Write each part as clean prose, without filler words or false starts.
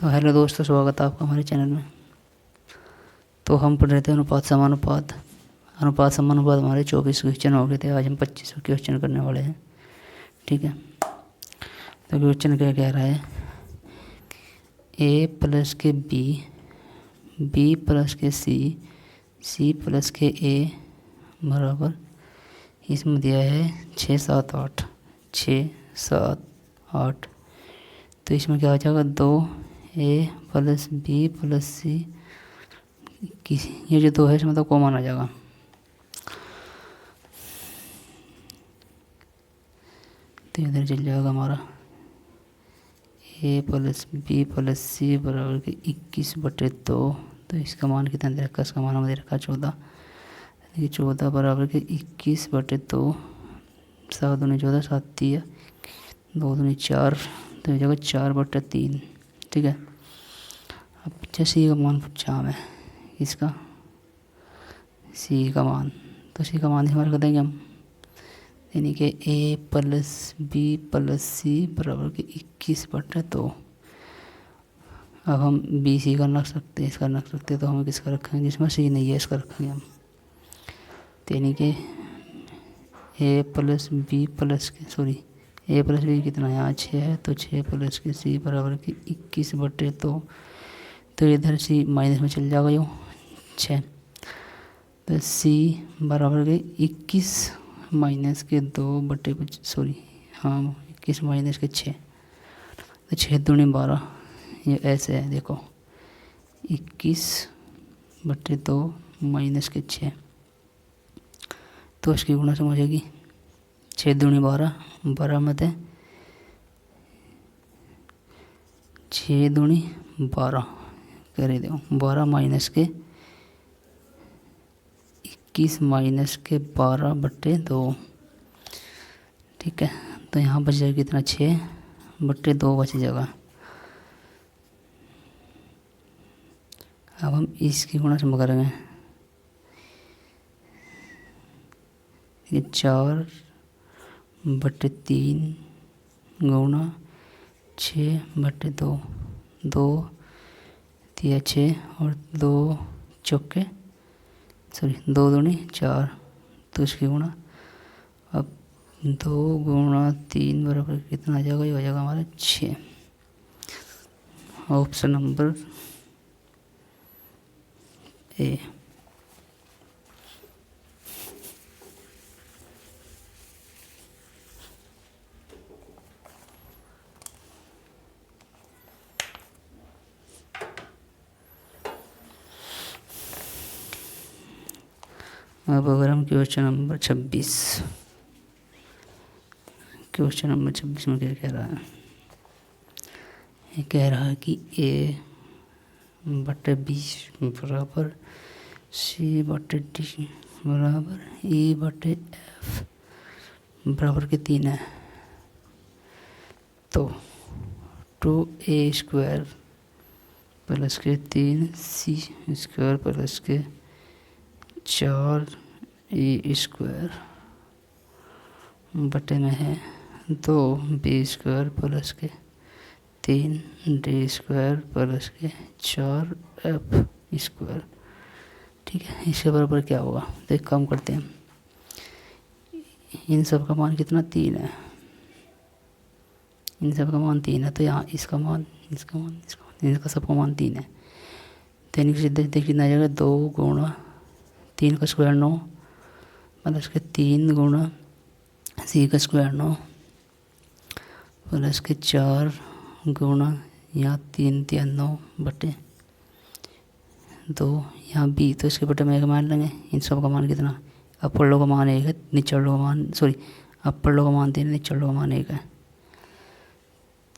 तो हेलो दोस्तों, स्वागत है आपका हमारे चैनल में। तो हम पढ़ रहे थे अनुपात समानुपात। अनुपात समानुपात हमारे 24 क्वेश्चन हो गए थे। आज हम 25 क्वेश्चन करने वाले हैं। ठीक है, तो क्वेश्चन क्या कह रहा है, ए प्लस के बी, बी प्लस के सी, सी प्लस के ए बराबर, इसमें दिया है 6 7 8, 6 7 8। तो इसमें क्या हो जाएगा, 2 ए प्लस बी प्लस सी, ये जो 2 है इसमें तो कॉमन आ जाएगा। तो इधर चल जाएगा हमारा ए प्लस बी प्लस सी बराबर के 21/2। तो इसका मान कितना दे रखा, इसका मान हमें दे रखा 14। देखिए 14 बराबर के 21/2, 7 दूनी 14, 7 3 2 दूनी 4, तो ये जगह 4/3। ठीक है, अब सी का मान पूछा हमें, इसका सी का मान, तो सी का मान हमारे कर देंगे हम, यानी कि ए प्लस बी प्लस सी बराबर के 21/2। अब हम बी सी का रख सकते हैं, इसका रख सकते हैं, तो हम किसका रखेंगे, जिसमें सी नहीं है इसका रखेंगे हम। तो यानी कि ए प्लस बी प्लस के ए प्लस बी कितना है, यहाँ 6 है, तो 6 प्लस के सी बराबर के 21/2। तो इधर सी माइनस में चल जाएगा यो 6, तो सी बराबर के 21 माइनस के 2/, हाँ 21 माइनस के 6, तो 6 दूनी 12, ये ऐसे है देखो, 21/2 माइनस के 6, तो इसकी गुणा समझेगी, 6 दूनी 12, 12 में थे 6 दूनी 12 कर दो, 12 माइनस के 21 माइनस के 12/2। ठीक है, तो यहाँ बच जाएगा कितना, 6/2 बच जाएगा। अब हम इसकी गुणा से करेंगे, ये 4/3 गुणा 6/2, 2 3 6 और 2 चौके 2 दूनी 4, तो इसकी गुणा, अब 2 गुणा 3 बराबर कितना आ जाएगा, ये हो जाएगा हमारा 6। ऑप्शन नंबर ए। अब अगर हम क्वेश्चन नंबर 26 में क्या कह रहा है, ये कह रहा है कि A/B बराबर C/D बराबर E/F बराबर के 3 है। तो 2A² प्लस के 3C² प्लस के 4A² बटे में है 2B² प्लस के 3D² प्लस के 4F²। ठीक है, इसके बराबर क्या होगा, तो एक काम करते हैं, इन सब का मान कितना 3 है, इन सब का मान 3 है, तो यहाँ इसका मान इनका सबका मान 3 है। तो यानी कि देखिए कितना आ जाएगा, 2 गुणा 3 का स्क्वायर 9 प्लस के 3 गुणा सी का स्क्वायर 9 प्लस के 4 गुणा यहाँ 3 3 9 बटे 2 यहाँ बी, तो इसके बटे में एक मान लेंगे। इन सब का मान कितना, अपर लो का मान 1 है, निचल लो का मान अपर लो का मान 3 है, निचल लो का मान 1 है।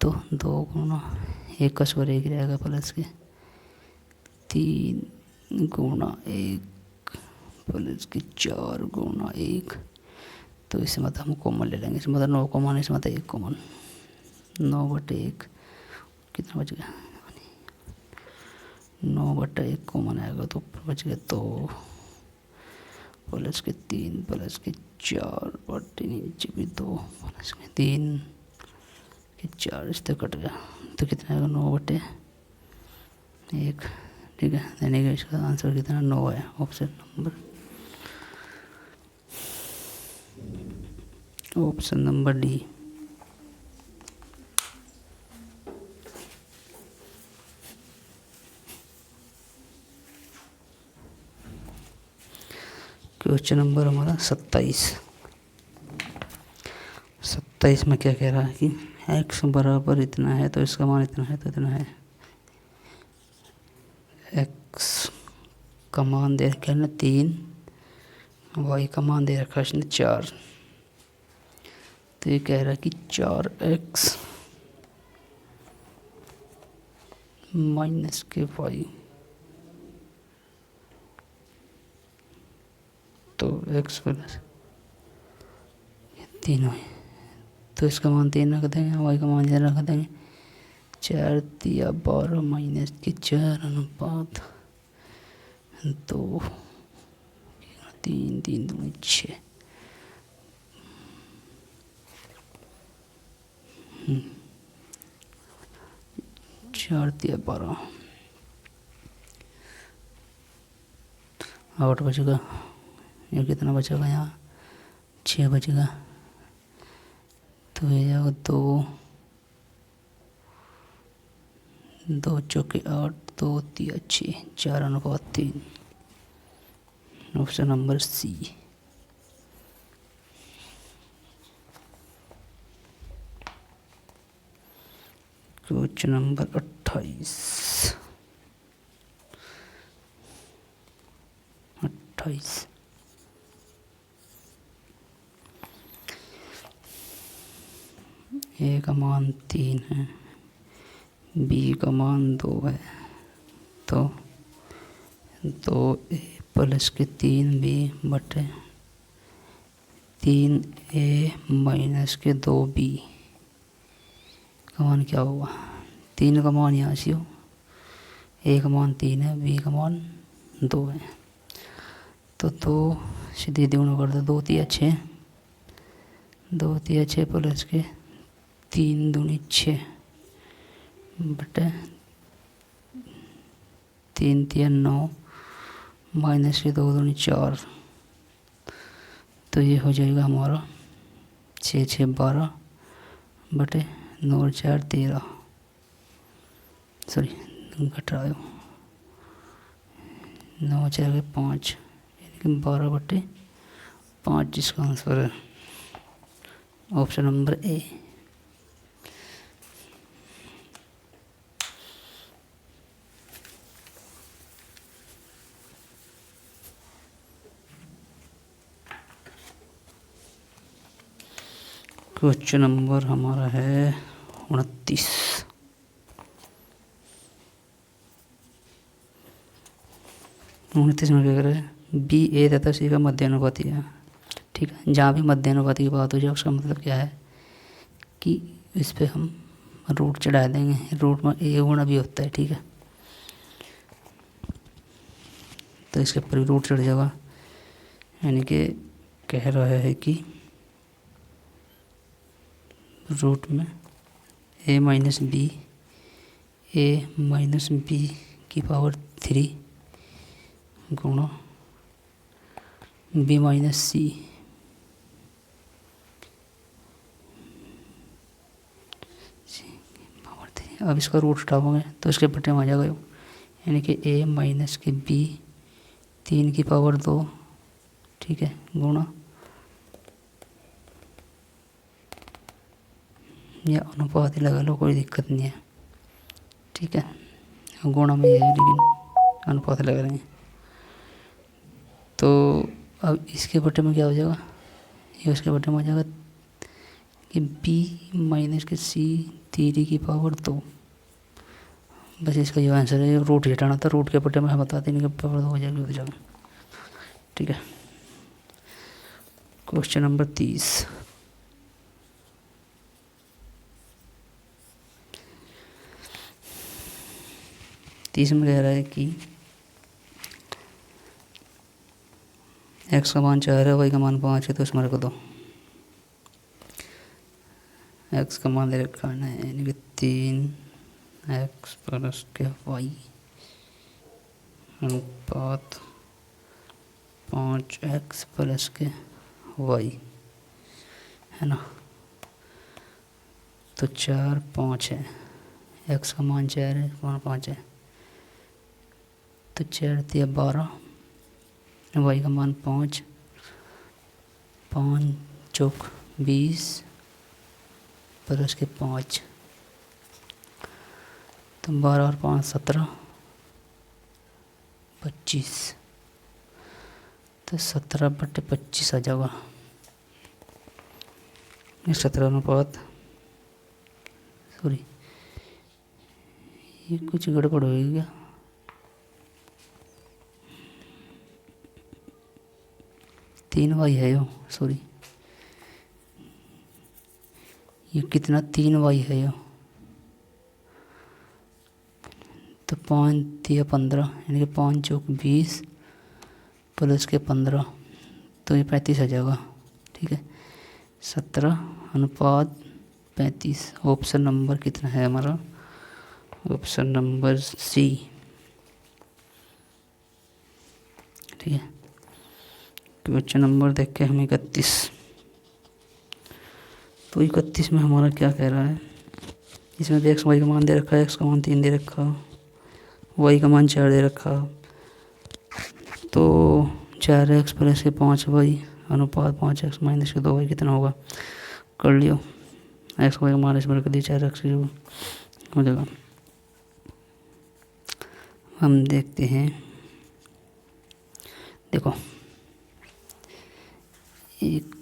तो 2 गुणा 1 का स्क्वायर 1 रहेगा प्लस के 3 गुणा 1 प्लस के 4 गुणा 1, तो इसमें मतलब हम कॉमन ले लेंगे, इसमें मतलब 9 कॉमन, इसमें मतलब 1 कॉमन, 9/1 कितना बच गया, 9/1 कॉमन आएगा, तो बच गया 2 प्लस के 3 प्लस के 4 बटे नीचे भी 2 प्लस के 3 के 4 इससे कट गया, तो कितना आएगा 9/, 1, ठीक है। यानी कि इसका आंसर कितना 9 है, option number D. Question number हमारा 27 में क्या कह रहा है कि x बराबर इतना है तो इसका मान इतना है तो इतना है। x का मान दे रखा है ना 3, y का मान दे रखा है इसने 4। तो ये कह रहा है कि 4x माइनस के y, तो x प्लस 3 y, तो इसका मान 3 रख देंगे, y का मान 0 रख देंगे। 4 दिया 12 माइनस के 4 अनुपात 2, 3 3 2 6। 4 दिया 12, 8 बचेगा। ये कितना बचेगा यहाँ 6 बचेगा। तो ये जाएगा 2 2 चौके 8, 2 दिया 6, 4 अनुपात 3। Option number C. Question number 28। A का मान 3 है, बी का मान 2 है, तो 2a प्लस के 3b बटे 3a माइनस के 2b का मान क्या होगा। 3 का मान यहाँ से हो, a का मान 3 है, b का मान 2 है, तो 2 सीधे दोनों कर दो, 2 3 6, 2 3 6 प्लस के 3 दूनी 6 बटे 3 3 9 माइनस के 2 दूनी 4। तो ये हो जाएगा हमारा 6 6 12 बटे 9 4 13, सॉरी घट रहा है 9 4 5, यानी कि 12 बटे 5, जिसका आंसर है ऑप्शन नंबर ए। क्वेश्चन नंबर हमारा है 29। 29 में क्या कर रहे हैं, बी ए तथा सी का मध्यानुपाती है, ठीक है। जहाँ भी मध्यानुपाती की बात हो जाए उसका मतलब क्या है कि इस पे हम रूट चढ़ा देंगे, रूट में ए गुणा भी होता है, ठीक है। तो इसके ऊपर भी रूट चढ़ जाएगा, यानी कि कह रहा है कि रूट में a minus B, a minus B की पावर 3 गुणा b माइनस सी, पावर 3। अब इसका रूट उठाओगे तो इसके बटे में आ जाएगा, यानी कि a माइनस के b 3 की पावर 2, ठीक है, गुणा या अनुपात ही लगा लो, कोई दिक्कत नहीं है, ठीक है। गुणा में ये है लेकिन अनुपात लगा रहे हैं। तो अब इसके बटे में क्या हो जाएगा, ये उसके बटे में आ जाएगा कि b माइनस के c 3 की पावर 2। बस इसका जो आंसर है, रूट हटाना था, रूट के बटे में हम बताते नहीं कि पावर 2 हो जाएगी, हो जाएगा, ठीक है। Question number 30। में कह रहा है कि x का मान 4 है, y का मान 5 है, तो इसमें रख दो। x का मान दे रखा है ना, यानी कि 3x प्लस के y अनुपात 5x प्लस के y है ना। तो 4 5 है, x का मान 4 है, मान 5 है, तो 4 दिया 12, y का मान 5, 5 चौक 20 प्लस के 5, तो 12 और 5 17 25, तो 17/25 आ जाएगा। ये 17 अनुपात, सॉरी ये कुछ गड़बड़ हो गई क्या, तीन वाई है यो, सॉरी ये कितना 3 वाई है यो। तो 5 दिया 15, यानी कि 5 चौक 20 प्लस के 15, तो ये 35 आ जाएगा। ठीक है, 17 अनुपात 35। ऑप्शन नंबर कितना है हमारा, ऑप्शन नंबर सी। ठीक है, क्वेश्चन नंबर देख के हम 31। तो 31 में हमारा क्या कह रहा है, इसमें भी एक्स वाई का मान दे रखा है, एक्स का मान 3 दे रखा, वाई का मान 4 दे रखा। तो 4x प्लस के 5y अनुपात 5x माइनस के 2y कितना होगा, कर लियो। एक्स वाई का मान इसमें रख दिया, 4x हो जाएगा। हम देखते हैं, देखो एक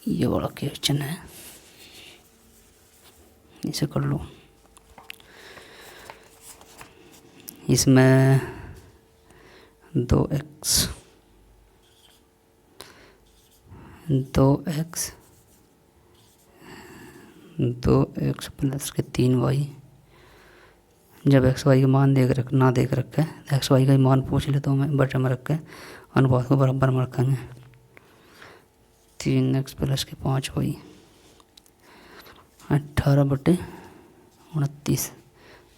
ये वाला क्वेश्चन है, इसे कर लो। इसमें 2x प्लस के 3y, जब एक्स वाई का मान ना देख रखा है, एक्स वाई का मान पूछ ले तो मैं बटे में रख के अनुपात को बराबर में रखेंगे। 3x प्लस के 5y 18/29।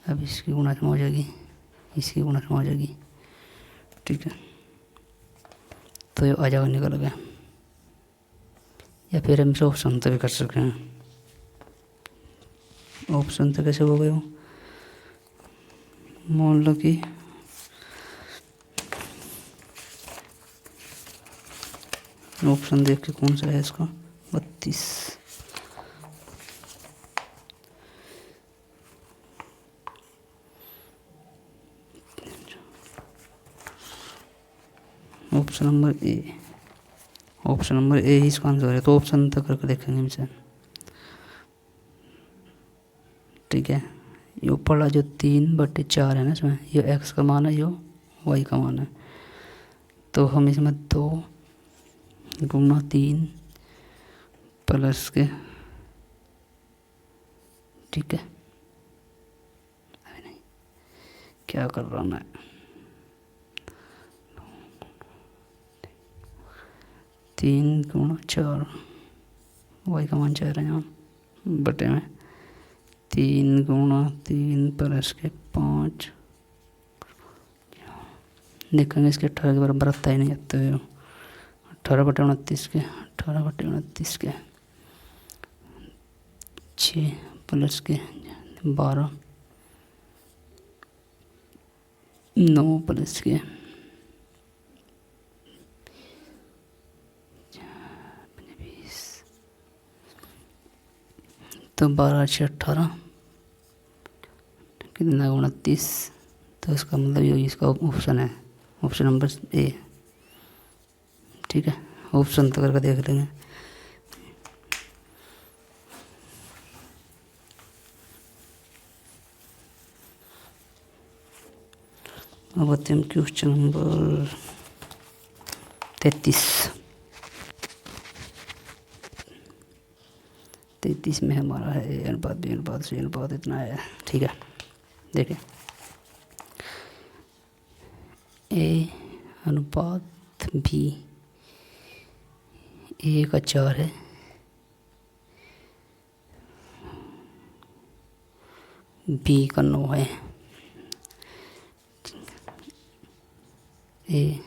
अब इसकी गुणा हो जाएगी, इसकी गुणा हो जाएगी। ठीक है, तो ये आ जाएगा, निकल गया। या फिर हम इसे ऑप्शन तो भी कर सकते हैं। ऑप्शन तो कैसे हो गए हो, मान लो कि ऑप्शन देख के कौन सा है इसका, 32। Option number A, option number A ही इसका आंसर है। तो ऑप्शन तक करके देखेंगे हमसे। ठीक है, ये ऊपर वाला जो 3/4 है ना, इसमें ये एक्स का मान है, ये वाई का मान है। तो हम इसमें 2 गुना 3 प्लस के, ठीक है, अरे नहीं क्या कर रहा मैं, 3 गुना 4, वाई का मान 4 है यहाँ, बटे में 3 गुना 3 प्लस के 5, देखेंगे इसके 18 के बराबर आता ही नहीं आता है। 18/29 के 18/29 के 6 प्लस के 12, 9 प्लस के 20, तो 12 6 18 कितना 29। तो इसका मतलब ये इसका ऑप्शन है, ऑप्शन नंबर ए। ठीक है, ऑप्शन तो करके देख लेंगे। अब आते हैं क्वेश्चन नंबर 33। 33 में हमारा है अनुपात बी अनुपात सी अनुपात इतना है। ठीक है, देखिए ए अनुपात बी, ए का 4 है, बी का 9 है। ए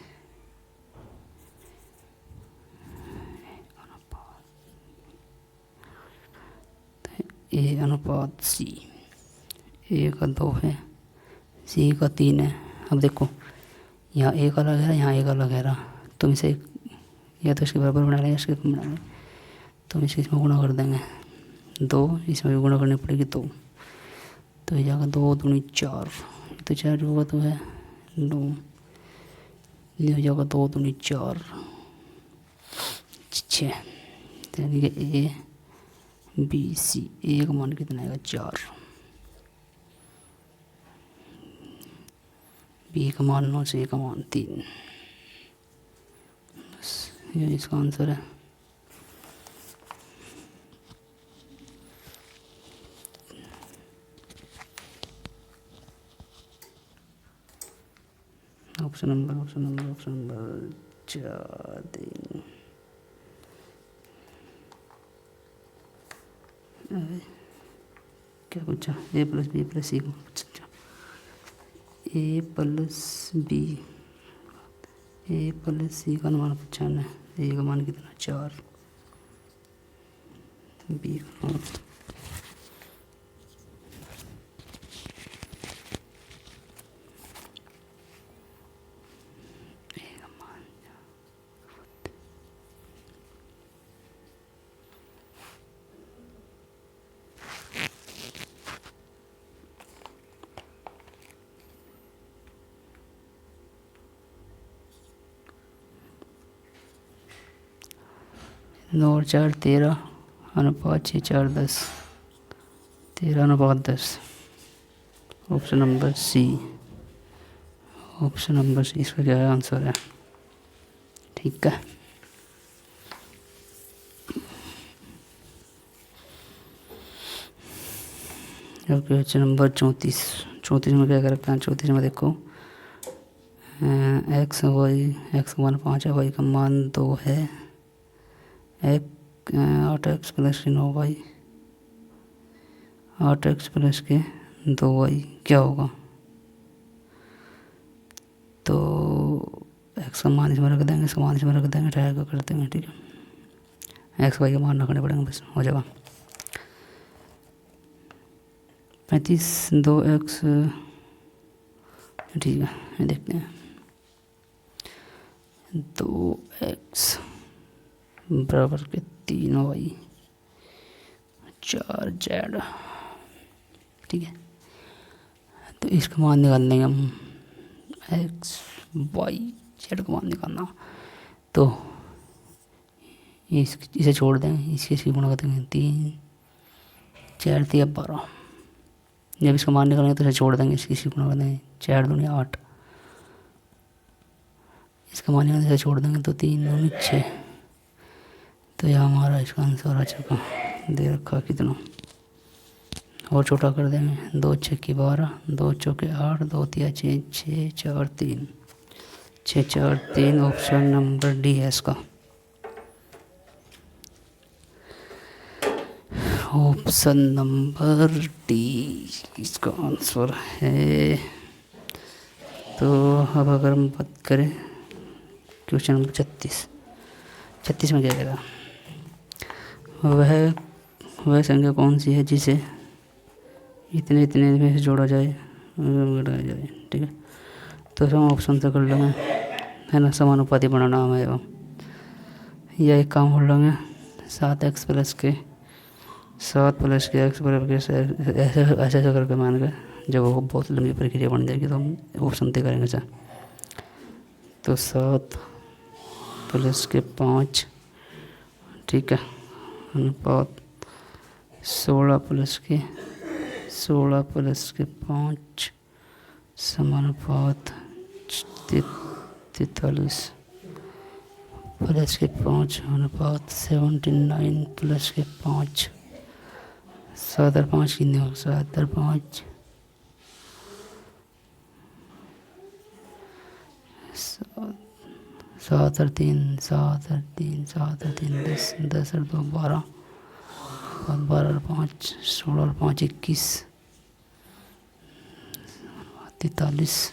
अनुपात सी, ए का 2 है, सी का 3 है। अब देखो यहाँ ए का अलग है, यहाँ ए का अलग है रहा, तुम इसे या तो इसके बराबर बना लेंगे, इसके बना लेंगे, तुम इसमें गुणा कर देंगे 2, इसमें भी गुणा करनी पड़ेगी 2, तो ये जाएगा 2 दूनी 4, तो 4 होगा तो है 2, ये हो जाएगा 2 दूनी 4 6, यानी कि ए बी सी, ए का मान कितना आएगा 4, बी का मान 9, सी का मान 3, ये इसका आंसर है। Option number 4 3। क्या पूछा? ए प्लस बी प्लस सी को पूछा। ए प्लस सी का मान पूछा है। ए का मान कितना 4, बी का मान नौ और 4 13 अनुपात 6 4 10, 13 अनुपात 10, option number C, option number C इसका क्या आंसर है? ठीक है। अब क्वेश्चन नंबर 34 में क्या कर रखा है? 34 में देखो एक्स 1 5 है, वाई का मान 2 है, 8x plus 9y, 8x plus के 2y क्या होगा? तो एक्स का मान इसमें रख देंगे, इसका मान इसमें रख देंगे, ट्राई कर देंगे। ठीक है, एक्स वाई का मान रखने पड़ेंगे, बस हो जाएगा 35 2x। ठीक है, ये देखते हैं 2x बराबर के 3y 4z। ठीक है, तो इसका मान निकाल देंगे हम, x y z का मान निकालना, तो इसे छोड़ देंगे, इसकी गुणा कर देंगे 3 4 3 12। जब इसका मान निकालेंगे तो इसे छोड़ देंगे, इसकी गुणा कर देंगे 4 दूनी 8, इसका मान निकालने से छोड़ देंगे तो 3 दूनी 6। तो यह हमारा इसका आंसर आ चुका, दे रखा कितना और छोटा कर देंगे, 2 6 12, 2 चौके 8, 2 3 6 6 4 3 6 4 3, ऑप्शन नंबर डी है इसका, ऑप्शन नंबर डी इसका आंसर है। तो अब अगर हम बात करें क्वेश्चन नंबर 36 में क्या कह रहा? वह संख्या कौन सी है जिसे इतने इतने में से जोड़ा जाए, घटाया जाए? ठीक है, तो हम ऑप्शन से कर लेंगे, है ना, समानुपाती बनाना हमें एवं यह एक काम कर लेंगे, 7x प्लस के x बराबर के ऐसे करके मान के, जब वो बहुत लंबी प्रक्रिया बन जाएगी तो हम ऑप्शन से करेंगे। सर तो 7 प्लस के 5, ठीक है, अनुपात 16 प्लस के 5 समानुपात 43 प्लस के 5 अनुपात 79 प्लस के 5, 7 और 5 कितने हो? 7 और 5 7 और 3 10, 10 और 2 12, 12 और 5 16 और 5 21, 43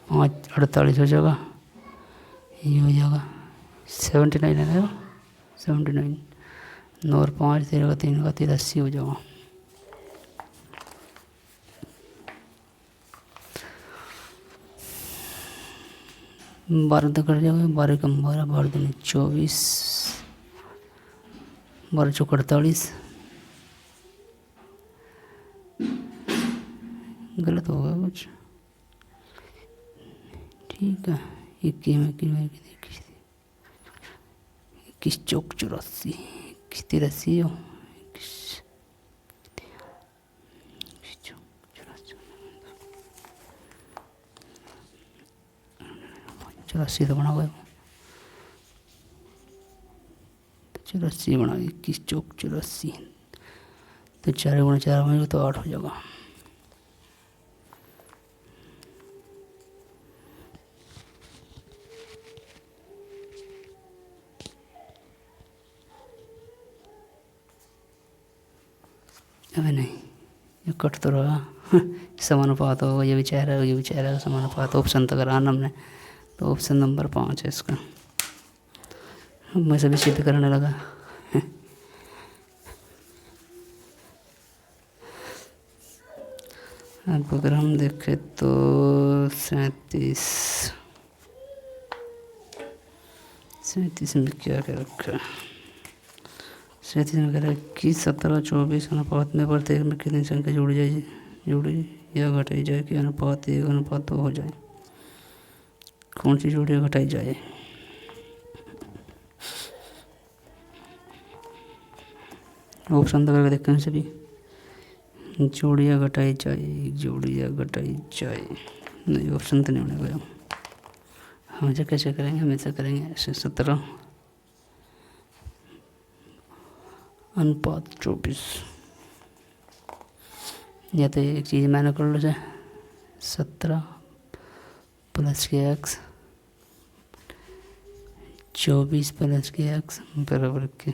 5 48 हो जाएगा, ये हो जाएगा 79 है ना, 79। 9 और 5 13 का 3 का 83 हो जाएगा। बारह तक कट जाएगा, 12 कम 12, 12 दूनी 24, 12 चौक 48, गलत हो गया कुछ, ठीक है। 21 चौक 84, 21 83 हो, 84 तो बना हुआ है, 84 बना, 21 चौक 84, तो 4 गुणा 4 बनेगा तो 8 हो जाएगा। अबे नहीं, ये कट तो रहा समानुपात होगा, ये भी चेहरा है, ये भी चेहरा है, समानुपात ऑप्शन तक कराना हमने, तो ऑप्शन नंबर 5 है इसका। अब मैं सभी सिद्ध करने लगा अब अगर हम देखें तो 37 में क्या क्या रखा है, 37 में कह रहा है कि 17 24 अनुपात में प्रत्येक में कितनी संख्या जुड़ी या घटाई जाए कि अनुपात 1 अनुपात 2 हो जाए, कौन सी जोड़ी या घटाई जाए। ऑप्शन तो करके देखते हैं सभी, जोड़ी या घटाई जाए, जोड़ी या घटाई जाए, नहीं ऑप्शन तो नहीं होने गया। हमेशा कैसे करेंगे, हमेशा करेंगे ऐसे 17 अनुपात 24, या तो एक चीज़ मैंने कर लो, 17 प्लस के एक्स 24 प्लस के एक्स बराबर के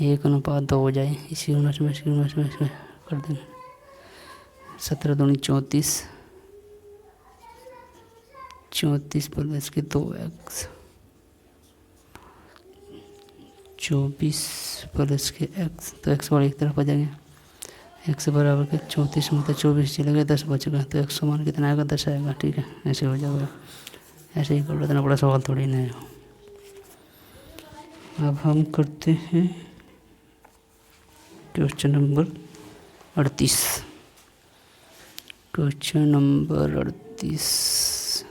1 अनुपात 2 हो जाए, इसी उन्नीस में कर देंगे। 17 दूनी 34, 34 प्लस के 2 एक्स 24 प्लस के एक्स, तो एक्स वाले एक तरफ आ जाएंगे, एक्स बराबर के 34 मतलब 24 चले गए, 10 बचेगा, तो एक्स मान कितना आएगा, 10 आएगा, ठीक है। ऐसे हो जाएगा, ऐसे ही कर लो, इतना बड़ा सवाल थोड़ी ना है। अब हम करते हैं क्वेश्चन नंबर 38। क्वेश्चन नंबर 38,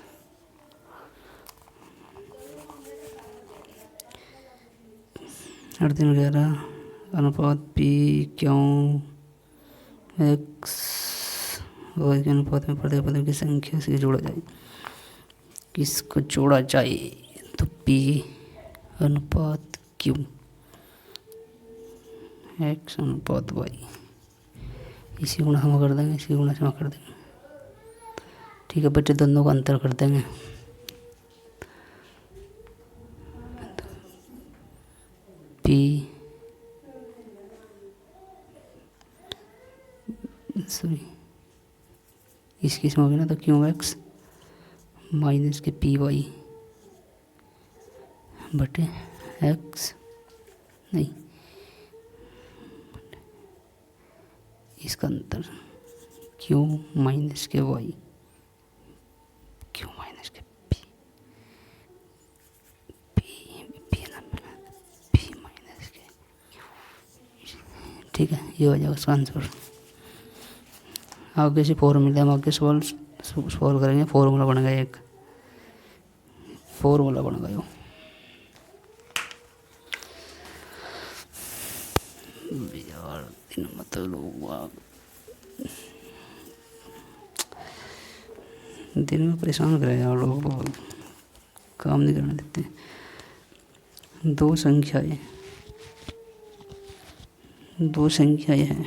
दिन 11 अनुपात पी क्यों एक्स और के अनुपात में प्रत्येक पदों की संख्या से जोड़ा जाए, किसको जोड़ा जाए, तो पी अनुपात क्यू एक्स अनुपात वाई, इसी गुणा हम कर देंगे, इसी गुणा से कर देंगे, ठीक है बच्चे, दोनों का अंतर कर देंगे, पी सॉरी इसकी इसमें होगी ना, तो क्यू एक्स माइनस के पी वाई बटे एक्स, नहीं इसका अंतर क्यू माइनस के वाई, क्यू माइनस के पी, पी माइनस के, ठीक है, ये हो जाएगा उसका आंसर। आगे से फॉर्मूला हम आगे सॉल्व करेंगे, फॉर्मूला बन गया, एक फॉर्मूला बन गया, यार दिन मतलब दिन में परेशान कर रहे हैं यार लोग, बहुत काम नहीं करने देते। दो संख्याएं हैं,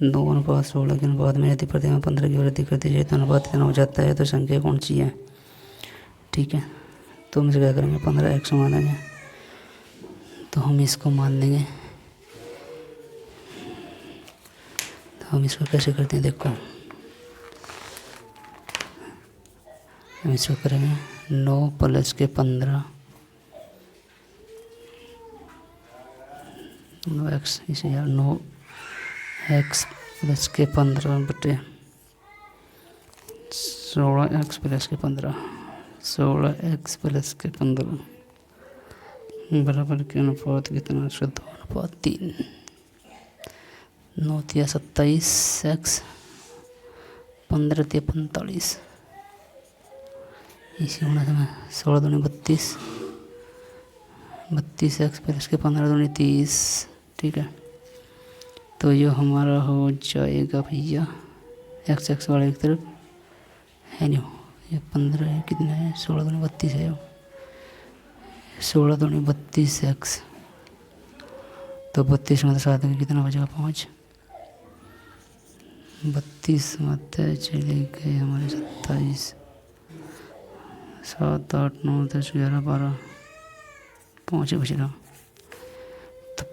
दो अनुपात 16 के अनुपात में यदि प्रत्येक में 15 की वृद्धि करती जाए तो अनुपात कितना हो जाता है, तो संख्या कौन सी है, ठीक है। तो हम इसे क्या करेंगे, 15 एक्स मानेंगे, तो हम इसको मान लेंगे हम इसको कैसे करते हैं देखो, हम इसको करेंगे 9 प्लस के 15, 9x इसे यार 9x प्लस के 15 बटे 16x प्लस के 15, 16x प्लस के 15 बराबर के अनुपात कितना, 2:3, 9 तिया 27 x, 15 तिया 45, इसी गुणा से 16 दूनी 32, 32x प्लस के 15 दूनी 30, ठीक है। तो ये हमारा हो जाएगा भैया x वाले एक तरफ है नहीं, ये 15 है, कितना है 16 दूनी 32 है, 16 दूनी 32x, तो 32 में 7 कितना बचेगा 5, 32 में चले गए हमारे 27, 7 8 9 10 11 12, 5 बच रहा, तो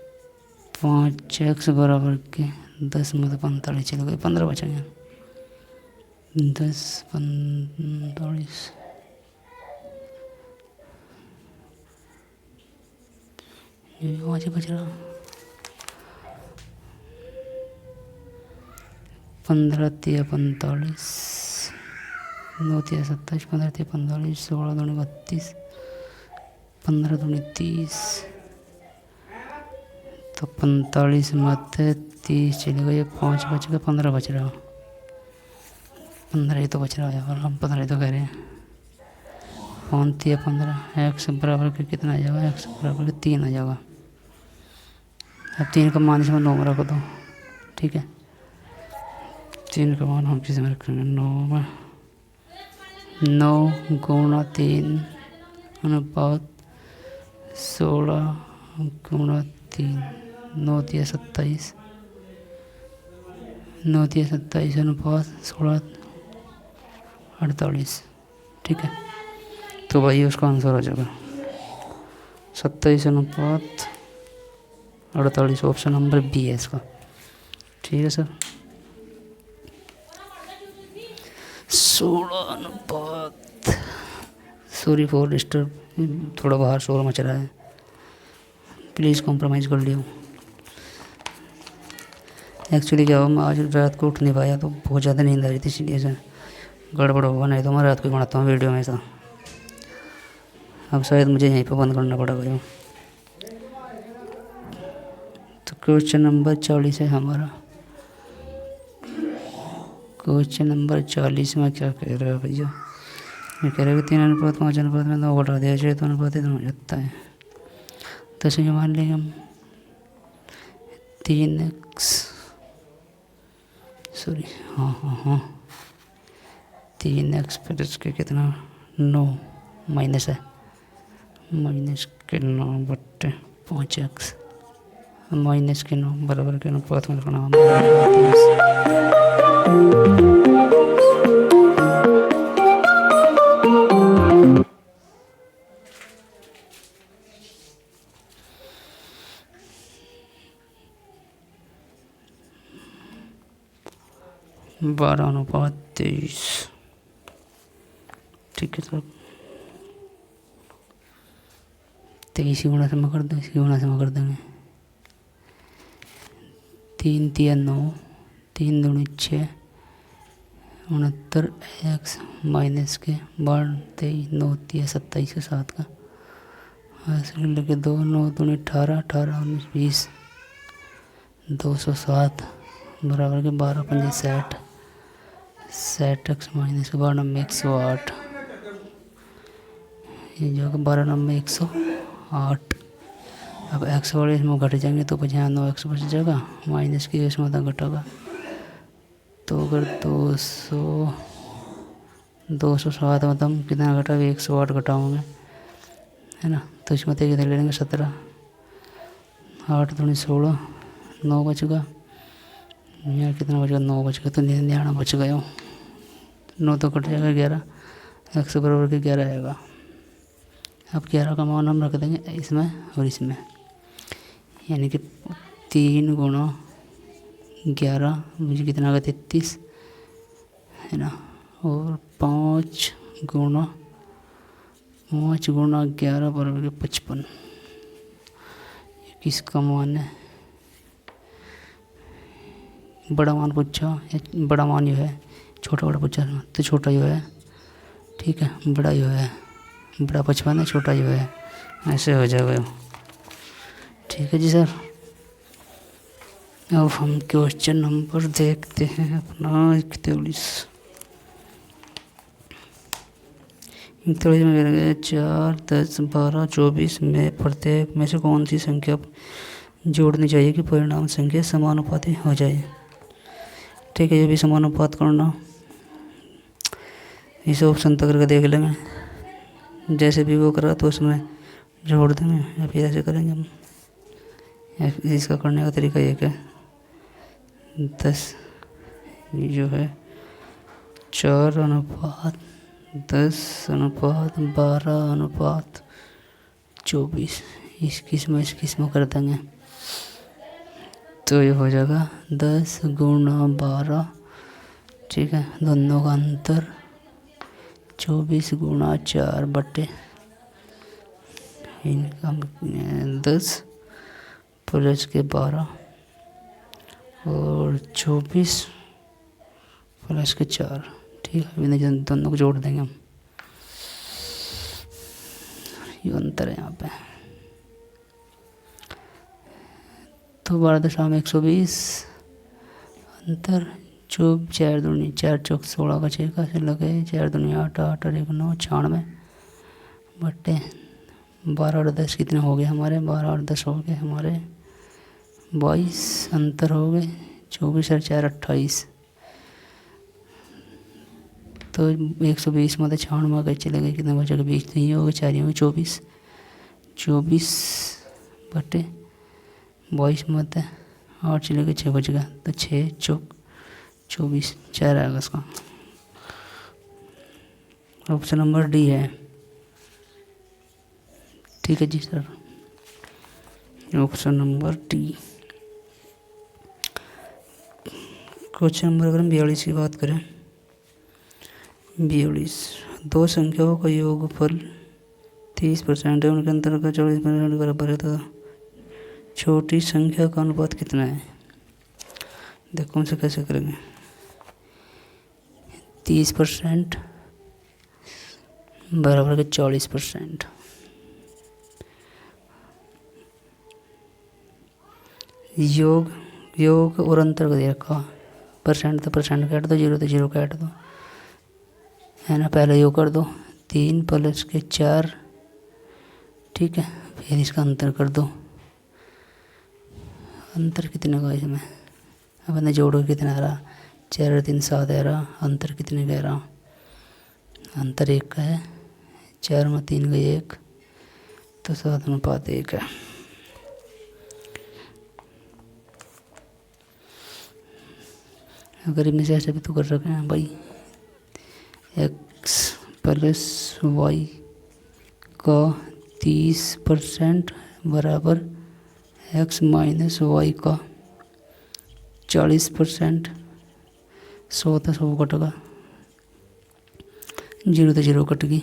5x बराबर के 10 में 45 चले गए, 15 बचेंगे, 10 45 ये 5 बच रहा, 15 तिया 45, 9 तिया 27, 15 तिया 45, 16 दूनी 32, 15 दूनी 30, तो 45 में 30 चले गए, 5 बच गए, 15 बच रहा, 15 ही तो बच रहा है, और हम 15 ही तो कह रहे हैं, 5 तिया 15, x बराबर के कितना आ जाएगा, x बराबर के 3 आ जाएगा। अब 3 का मान इसमें 9 में रख दो, ठीक है, 3 का मान हम किस में रखेंगे, 9 में, 9 गुणा 3 अनुपात 16 गुणा 3, 9 तिया 27, 9 तिया 27 अनुपात 16 48, ठीक है। तो भाई उसका आंसर आ जाएगा 27 अनुपात 48, ऑप्शन नंबर बी है इसका, ठीक है सर। 16 अनुपात, सॉरी फॉर डिस्टर्ब, थोड़ा बाहर शोर मच रहा है, प्लीज़ कॉम्प्रोमाइज़ कर लियो। एक्चुअली क्या हुआ, मैं आज रात को उठ नहीं पाया, तो बहुत ज़्यादा नींद आ रही थी, इसलिए से गड़बड़ होगा, नहीं तो मैं रात को बनाता हूँ वीडियो में ऐसा। अब शायद मुझे यहीं पर बंद करना पड़ेगा। तो क्वेश्चन नंबर 40 है हमारा, क्वेश्चन नंबर 40 में क्या कह रहा है भैया, मैं कह रहा है कि 3 अनुपात 5 अनुपात में 9 घटा दिया जाए तो अनुपात इतना हो जाता है, तो इसे मान लेंगे हम 3x, सॉरी हाँ 3x प्लस के कितना 9 माइनस है, माइनस के 9 बट्टे 5x, माइनस के 9 बराबर के अनुपात में रखना, 12 अनुपात 23, ठीक है सर। 23 गुणा से मैं कर दूँ, इसी गुणा से मैं कर देंगे, 3 तिया 9, 3 दूनी 6, 69x माइनस के 23, 9 तिया 27 के 7 का, ऐसे लगे 2, 9 दूनी 18, 18 19 20, 207 बराबर के 12 पंजे 60, 60x माइनस के 12 नंबर 108, ये जो कि 12 नंबर 108। अब x वाले इसमें घट जाएंगे तो बच यहाँ 9x बच जाएगा, माइनस की इसमें तो घटेगा, तो अगर 207 मतलब कितना घटा, 108 घटाओगे है ना, तो इसमें तो कितने ले लेंगे 17, 8 दूनी 16, 9 बचेगा, यहाँ कितना बचेगा 9 बचेगा, तो 99 बच गया, 9 तो कट जाएगा 11, x बराबर के 11 आएगा। अब 11 का मान हम रख देंगे इसमें और इसमें, यानी कि 3 गुणा 11 मुझे कितना आ गया 33 है ना, और 5 गुणा 11 बराबर 55। किसका मान है, बड़ा मान पूछा या बड़ा मान जो है, छोटा बड़ा पूछा तो छोटा जो है, ठीक है, बड़ा जो है, बड़ा 55 है, छोटा जो है, ऐसे हो जाएगा। ठीक है जी सर। अब हम क्वेश्चन नंबर देखते हैं अपना 41 में 4, 10, 12, 24 में प्रत्येक में से कौन सी संख्या जोड़नी चाहिए कि परिणाम संख्या समानुपाती हो जाए। ठीक है, ये भी समानुपात करना, इसे ऑप्शन तक करके देख लेंगे, जैसे भी वो करा तो उसमें जोड़ देंगे या फिर ऐसे करेंगे हम। इसका करने का तरीका एक है, 10 ये जो है 4:10:12:24 इस किस्म कर देंगे तो ये हो जाएगा 10 गुणा 12, ठीक है, दोनों का अंतर 24 गुणा 4 बटे इनका 10 प्लस के 12 और 24 प्लस के 4। ठीक है, अभी दोनों को जोड़ देंगे हम, ये अंतर है यहाँ पे। तो 12:120 अंतर 4 दूनी 4 चौक 16 का 6 का से लगे 4 दूनी 8 8 और 1 9 96 बटे 12 और 10 कितने हो गए हमारे, 12 और 10 हो गए हमारे 22, अंतर हो गए 24 और 4 28। तो 120 में 96 गए चले गए, कितने बचे 20, तो ये हो गए 4 हो गए 24 बटे 22 में 8 चले गए 6 बच गया, तो 6 चौक 24 4 आएगा इसका। ऑप्शन नंबर डी है। ठीक है जी sir, option number D. Question number अगर हम 42 की बात करें, 42 दो संख्याओं का योगफल 30% है, उनके अंतर का 40% बराबर है, तो छोटी संख्या का अनुपात कितना है। देखो हमसे कैसे करेंगे, 30% बराबर के 40%। योग और अंतर को दे रखा, परसेंट तो परसेंट काट दो, जीरो तो जीरो काट दो, है ना। पहले योग कर दो 3 प्लस के 4, ठीक है, फिर इसका अंतर कर दो, अंतर कितने का इसमें, अब मैंने जोड़ो कितना आ रहा, 4 और 3 7 आ रहा, अंतर कितने का रहा, अंतर 1 का है, 4 में 3 का 1, तो 7:1 है। अगर इनमें से ऐसे भी तो कर रखे हैं भाई, x प्लस वाई का 30% बराबर x माइनस वाई का 40%, 100 था 100 कट गया, जीरो तो जीरो कट गई।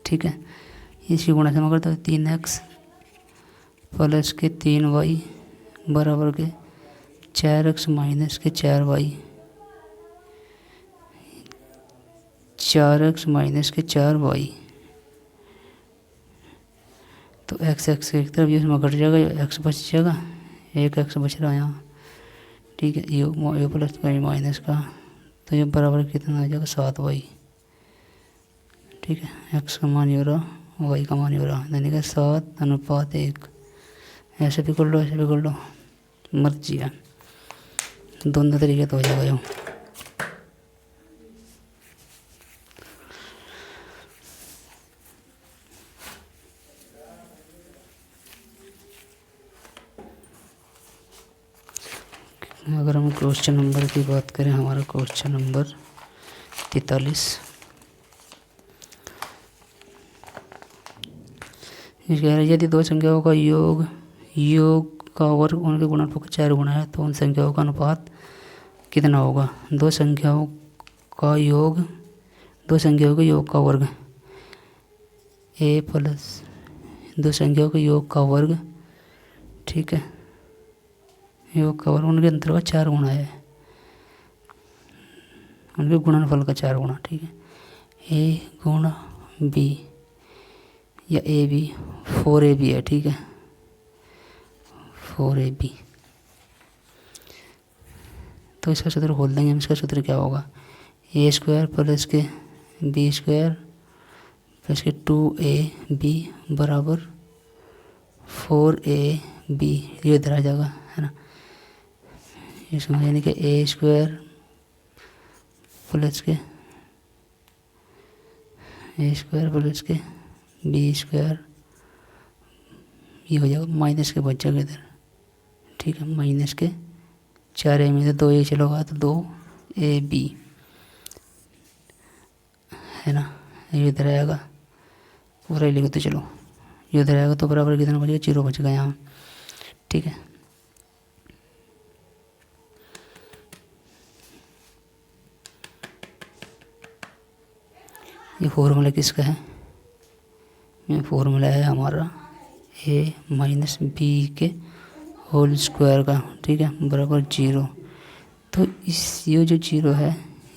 ठीक है, इसी गुणा से मैं करता हूँ 3x प्लस के 3y बराबर के 4x माइनस के 4y, 4x माइनस के 4y, तो x एक तरफ इसमें घट जाएगा, x बच जाएगा, एक x बच रहा है यहाँ। ठीक है, ये प्लस का ये माइनस का, तो ये बराबर कितना आ जाएगा 7y। ठीक है, x का मान ये रहा, y का मान ये रहा, यानी कि 7:1। ऐसे भी कर लो, ऐसे भी कर लो, मर्जी है, दोनों तरीके तो हो जाएगा यूँ। अगर हम क्वेश्चन नंबर की बात करें, हमारा क्वेश्चन नंबर 43, यदि दो संख्याओं का योग का वर्ग उनके गुणनफल का 4 गुना है तो उन संख्याओं का अनुपात कितना होगा? दो संख्याओं के योग का वर्ग ए प्लस दो संख्याओं के योग का वर्ग, ठीक है, योग का वर्ग उनके अंतर का 4 गुना है, उनके गुणनफल का 4 गुना, ठीक है। ए गुणा बी या ए बी 4ab है, ठीक है, 4ab। तो इसका सूत्र खोल देंगे हम। इसका सूत्र क्या होगा? ए स्क्वायर प्लस के बी स्क्वायर प्लस के 2ab बराबर 4ab, ये इधर आ जाएगा, है ना। इसमें यानी कि ए स्क्वायर प्लस के बी स्क्वायर, ये हो जाएगा माइनस के बच जाएगा इधर, ठीक है, माइनस के 4a में से 2a चलोगा तो 2ab, है ना। ये इधर आएगा, पूरा ही लिखो तो चलो, ये इधर आएगा तो बराबर कितना बचेगा? 0 बचेगा यहाँ, ठीक है। ये फॉर्मूला किसका है? ये फॉर्मूला है हमारा a माइनस बी के होल स्क्वायर का, ठीक है, बराबर 0। तो इस ये जो 0 है,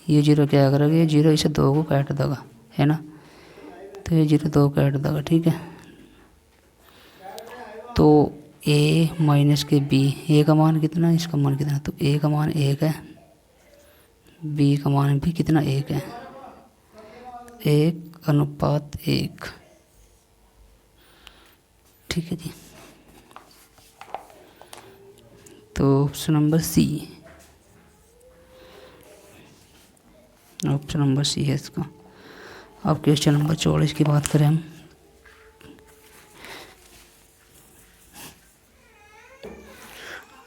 ये 0 क्या करेगा? ये 0 इसे 2 को काट देगा, है ना। तो ये 0 2 काट देगा, ठीक है। तो a माइनस के b, a का मान कितना, इसका मान कितना? तो a का मान 1 है, b का मान भी कितना? 1 है, 1:1, ठीक है जी। तो ऑप्शन नंबर सी है इसका। अब क्वेश्चन नंबर 44 की बात करें हम।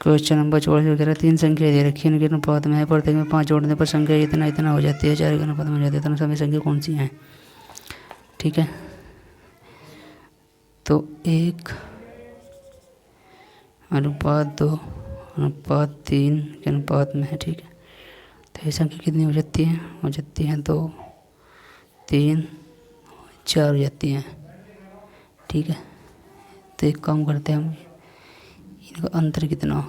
क्वेश्चन नंबर 44 वगैरह 3 संख्या दे रखी है, उनके अनुपात में है, प्रत्येक में 5 जोड़ने पर संख्या इतना इतना हो जाती है, 4 के अनुपात में हो जाती है, तो सभी संख्या कौन सी हैं? ठीक है, तो 1:2:3 के अनुपात में है, ठीक है। तो ये संख्या कितनी हो जाती है? 2, 3, 4 हो जाती हैं, ठीक है। तो एक काम करते हैं हम, इनका अंतर कितना?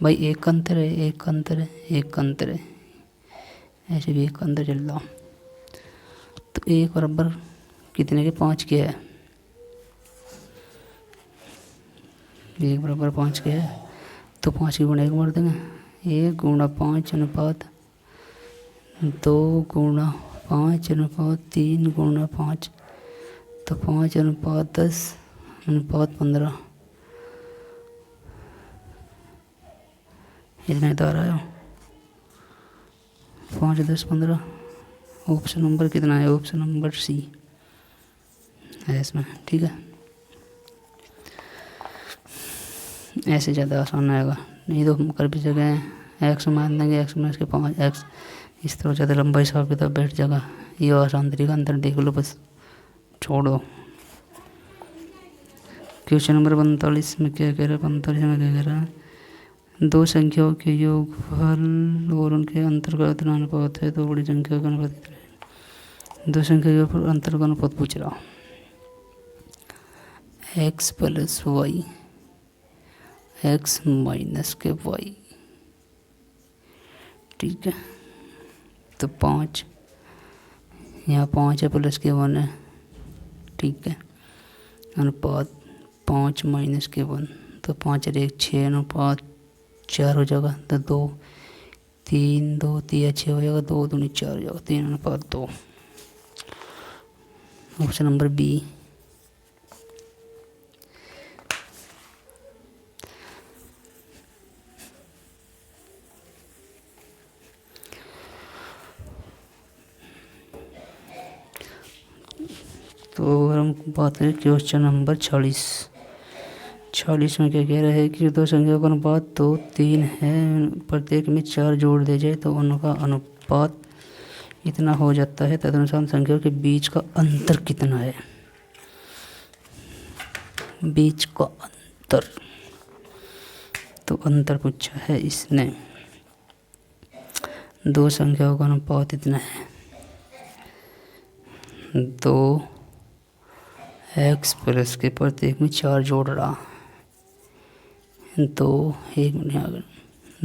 भाई एक अंतर है, एक अंतर है, एक अंतर है, ऐसे भी एक अंतर चल रहा। तो 1 बराबर कितने के? 5 के है, 1 बराबर 5 के है, तो 5 की गुणा 1 मार देंगे। 1 गुणा 5 अनुपात 2 गुणा 5 अनुपात 3 गुणा 5, तो 5:10 अनुपात 15, इतना तो आ रहा है। 5, 10, 15। ऑप्शन नंबर कितना है? ऑप्शन नंबर सी है इसमें, ठीक है। ऐसे ज़्यादा आसान आएगा, नहीं तो हम कर भी सके एक्स मान देंगे, एक्स माइनस के 5 एक्स, इस तरह ज़्यादा लंबा हिसाब किताब बैठ जाएगा। ये आसान तरीका, अंतर देख लो बस, छोड़ दो। क्वेश्चन नंबर 45 में क्या कह रहा है? 45 में क्या कह रहा है? दो संख्याओं के योगफल और उनके अंतर का इतना अनुपात है तो बड़ी संख्या का अनुपात कितना है? दो संख्या के ऊपर अंतर का अनुपात पूछ रहा। x plus Y, x minus के वाई, ठीक है। तो 5, यहाँ 5 है, प्लस के 1 है, ठीक है, अनुपात 5 माइनस के 1, तो 5 और 1 6 अनुपात 4 हो जाएगा, तो 2 3 2 3 6 हो जाएगा, 2 दूनी 4 हो जाएगा, 3:2। Option number B. तो अगर हम बात करें क्वेश्चन नंबर 46 में क्या कह रहा है कि दो संख्याओं का अनुपात 2, 3 है, प्रत्येक में 4 जोड़ दिया जाए तो उनका अनुपात इतना हो जाता है, तदनुसार संख्याओं के बीच का अंतर कितना है? बीच का अंतर तो अंतर पूछा है इसने। दो संख्याओं का अनुपात इतना है, 2x प्लस के प्रत्येक में 4 जोड़ रहा,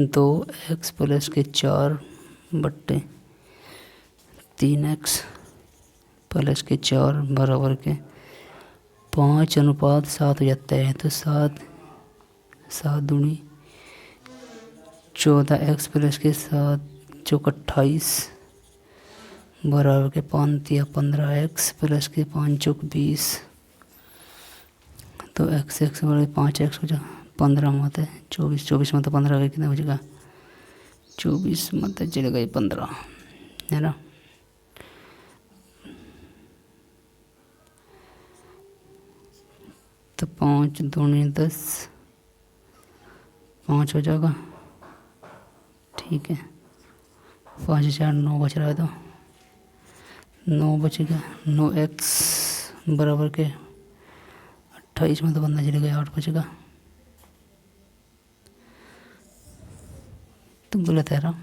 2x प्लस के 4/3x प्लस के 4 बराबर के 5:7 हो जाता है। तो 7 दूनी 14x प्लस के 7 चौक 28 बराबर के 5 15x प्लस के 5 चौक 20। तो x बराबर 5x हो जा 15 मत है 24 मत 15 का कितना बचेगा 24 मत चले गए 15 है ना। तो 5 दूनी 10 5 हो जाएगा, ठीक है। 5 4 9 बच रहा है, तो 9 बचेगा। 9x बराबर के 28 में तो बंदा चले गया 8 बचेगा। तो गलत है ना।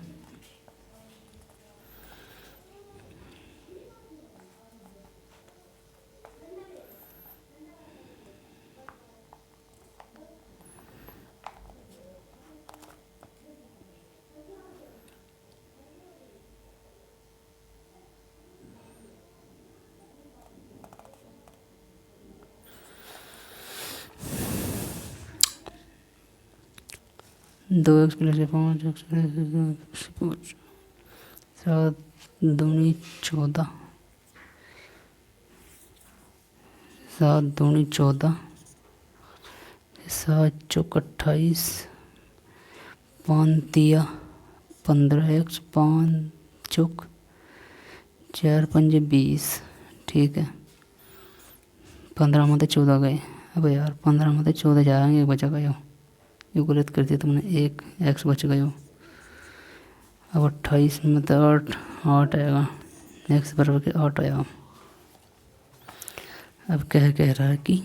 दो एक्स प्लस 5 एक्स प्लस 5 7 दूनी 14 7 दूनी 14 7 चौक 28 5 तिया 15x 5 चौक 4 पंजे 20, ठीक है। 15 में 14 गए। अब यार 15 में 14 जाएंगे, बचा गए ये गलत कर दिया तुमने, एक x बच गए हो। अब 28 में 8 आएगा, x बराबर के 8 आएगा। अब कह रहा है कि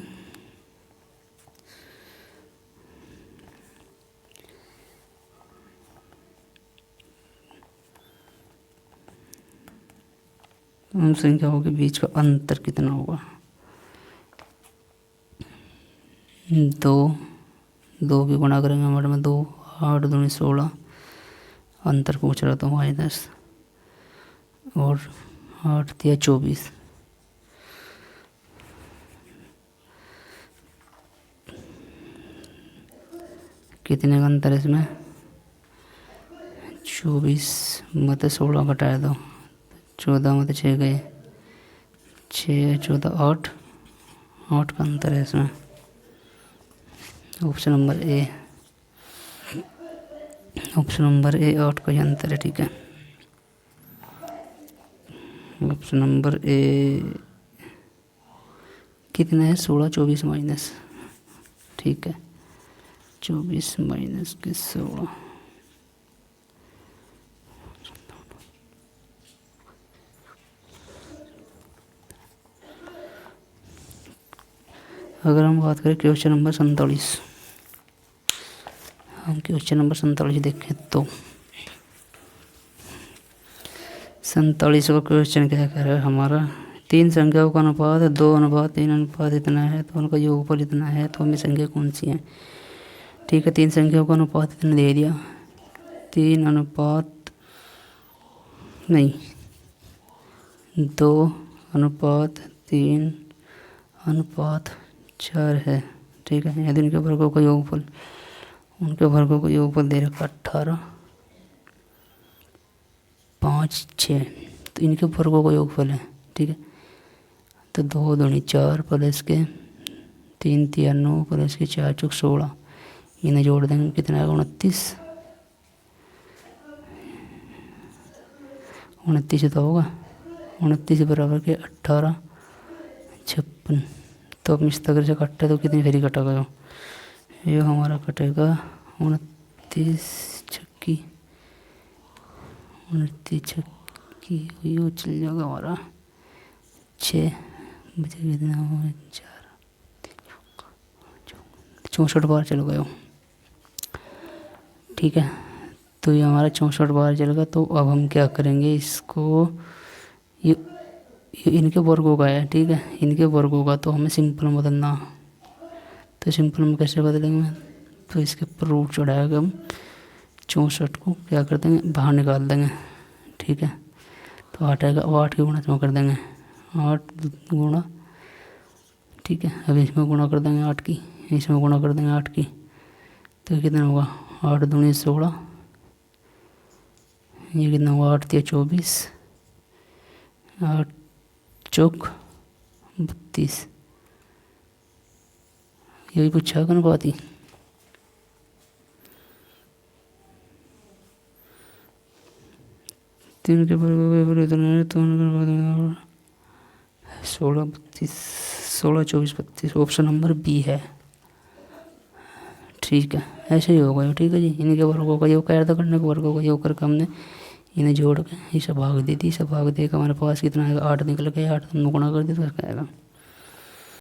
उन संख्याओं के बीच का अंतर कितना होगा। 2 की गुणा करेंगे हमारे में 2 8 दूनी 16, अंतर पूछ रहा था माइनस, और 8 तिया 24, कितने का अंतर है इसमें 24 में 16 घटाया दो 14 में 6 गए 6 14 8 का अंतर है इसमें। ऑप्शन नंबर ए 8 का ही अंतर है, ठीक है। ऑप्शन नंबर ए कितना है 16 24 माइनस, ठीक है। 24 माइनस के 16, अगर हम बात करें क्वेश्चन नंबर 47, हम क्वेश्चन नंबर 47 देखें तो 47 का क्वेश्चन क्या कह रहा है हमारा, 3 संख्याओं का अनुपात 2:3 अनुपात इतना है, तो उनका योगफल इतना है, तो हमें संख्या कौन सी है, ठीक है। 3 संख्याओं का अनुपात इतना दे दिया, 3 अनुपात नहीं 2:3 अनुपात 4 है, ठीक है। यदि उनके वर्गों का योगफल दे रखा 18 5 6, तो इनके वर्गों का योगफल है, ठीक है। तो 2 दूनी 4 प्लस के 3 तिया 9 प्लस के 4 चौक 16, इन्हें जोड़ देंगे कितना आएगा 29 तो होगा 29 बराबर के 18 56। तो अब मिस्तर से कट्टे तो कितनी फेरी कटा गया, ये हमारा कटेगा 29 छक्की ये चल जाएगा हमारा 6 बचे कितना 4 64 बार चल गए। ठीक है। तो ये हमारा 64 बार चलेगा। तो अब हम क्या करेंगे, इसको ये इनके वर्गों का है, ठीक है, इनके वर्गों का, तो हमें सिंपल में बदलना। तो सिंपल में कैसे बदलेंगे, तो इसके ऊपर रूट चढ़ाएगा, हम 64 को क्या कर देंगे, बाहर निकाल देंगे, ठीक है। तो 8 आएगा, वो 8 की गुणा इसमें कर देंगे, 8 गुणा, ठीक है। अब इसमें गुणा कर देंगे 8 की, इसमें गुणा कर देंगे 8 की, तो कितना होगा, 8 दूनी 16, ये कितना हुआ, 8 तिया 24, 8 चौक 32। यही पूछा कौन बात ही। तीन के बराबर तो 16 32 16 24 32 ऑप्शन नंबर बी है, ठीक है। ऐसे ही होगा, ठीक है जी। इनके वर्गों का योग क्या था, करने के वर्गों का योग करके हमने इन्हें जोड़ के ये सब भाग दे दी। सब भाग दे के हमारे पास कितना आएगा, 8 निकल गया, 8 गुणा कर दी तो क्या आएगा।